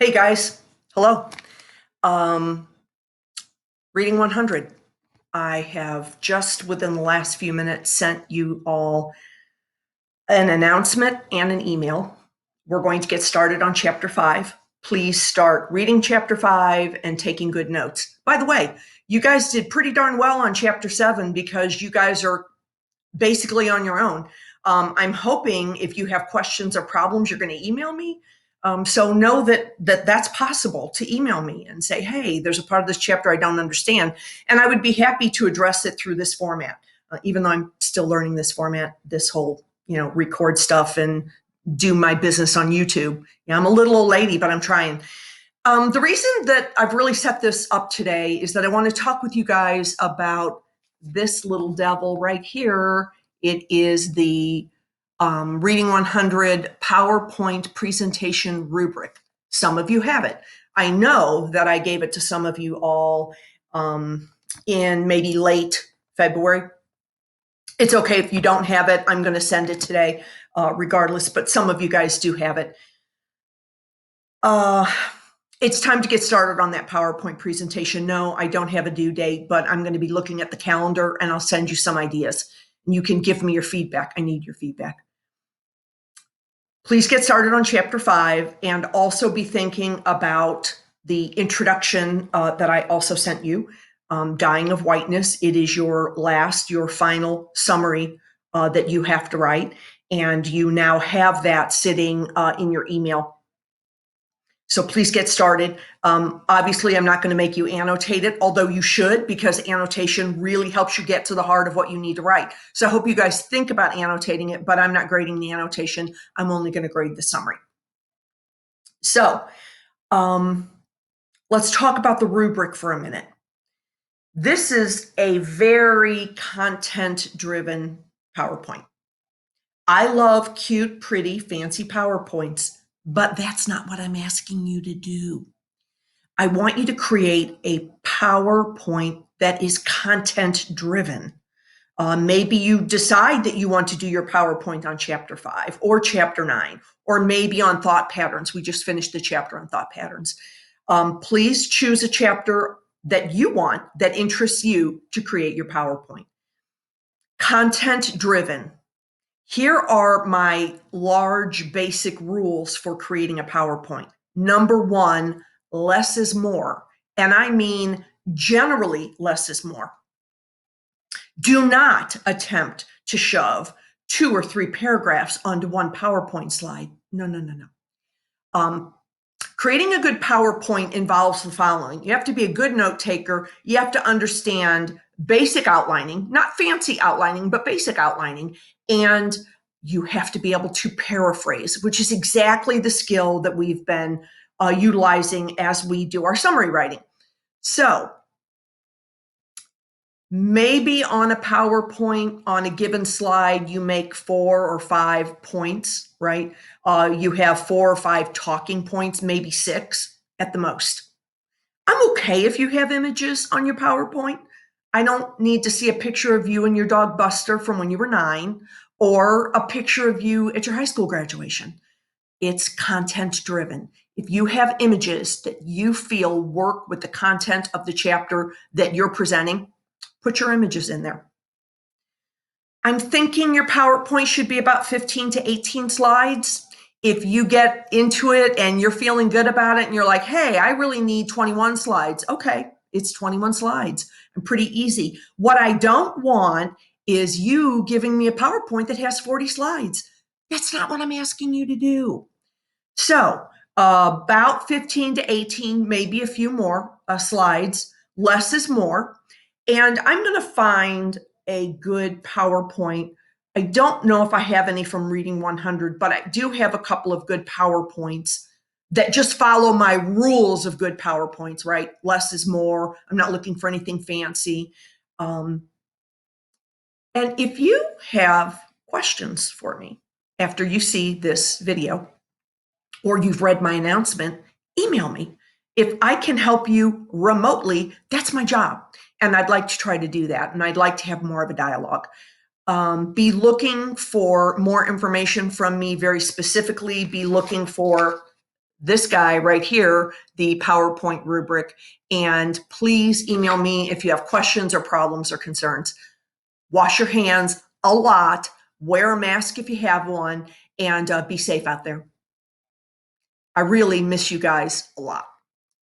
Hey guys, hello. Um, Reading 100. I have just within the last few minutes sent you all an announcement and an email. We're going to get started on chapter 5. Please start reading chapter 5 and taking good notes. By the way, you guys did pretty darn well on chapter 7 because you guys are basically on your own. I'm hoping if you have questions or problems, you're going to email me. So know that's possible to email me and say, hey, there's a part of this chapter I don't understand. And I would be happy to address it through this format, even though I'm still learning this format, this whole, record stuff and do my business on YouTube. Yeah, I'm a little old lady, but I'm trying. The reason that I've really set this up today is that I want to talk with you guys about this little devil right here. It is the Reading 100 PowerPoint presentation rubric. Some of you have it. I know that I gave it to some of you all in maybe late February. It's okay if you don't have it. I'm going to send it today regardless, but some of you guys do have it. It's time to get started on that PowerPoint presentation. No, I don't have a due date, but I'm going to be looking at the calendar and I'll send you some ideas. You can give me your feedback. I need your feedback. Please get started on chapter 5 and also be thinking about the introduction that I also sent you, Dying of Whiteness. It is your final summary that you have to write, and you now have that sitting in your email. So please get started. Obviously, I'm not going to make you annotate it, although you should, because annotation really helps you get to the heart of what you need to write. So I hope you guys think about annotating it, but I'm not grading the annotation. I'm only going to grade the summary. So let's talk about the rubric for a minute. This is a very content-driven PowerPoint. I love cute, pretty, fancy PowerPoints, but that's not what I'm asking you to do. I want you to create a PowerPoint that is content driven. Maybe you decide that you want to do your PowerPoint on chapter 5 or chapter 9, or maybe on thought patterns. We just finished the chapter on thought patterns. Please choose a chapter that you want, that interests you, to create your PowerPoint. Content driven. Here are my large basic rules for creating a PowerPoint. Number 1, less is more. And I mean generally less is more. Do not attempt to shove 2 or 3 paragraphs onto one PowerPoint slide. No. Creating a good PowerPoint involves the following. You have to be a good note taker. You have to understand basic outlining, not fancy outlining, but basic outlining. And you have to be able to paraphrase, which is exactly the skill that we've been utilizing as we do our summary writing. So maybe on a PowerPoint, on a given slide, you make 4 or 5 points, right? You have 4 or 5 talking points, maybe 6 at the most. I'm okay if you have images on your PowerPoint. I don't need to see a picture of you and your dog Buster from when you were 9, or a picture of you at your high school graduation. It's content driven. If you have images that you feel work with the content of the chapter that you're presenting, put your images in there. I'm thinking your PowerPoint should be about 15 to 18 slides. If you get into it and you're feeling good about it and you're like, hey, I really need 21 slides. Okay, it's 21 slides and pretty easy. What I don't want is you giving me a PowerPoint that has 40 slides. That's not what I'm asking you to do. So about 15 to 18, maybe a few more slides. Less is more. And I'm going to find a good PowerPoint. I don't know if I have any from Reading 100, but I do have a couple of good PowerPoints that just follow my rules of good PowerPoints, right? Less is more. I'm not looking for anything fancy. And if you have questions for me after you see this video or you've read my announcement, email me. If I can help you remotely, that's my job. And I'd like to try to do that. And I'd like to have more of a dialogue. Be looking for more information from me very specifically. Be looking for this guy right here, the PowerPoint rubric. And please email me if you have questions or problems or concerns. Wash your hands a lot, wear a mask if you have one, and be safe out there. I really miss you guys a lot.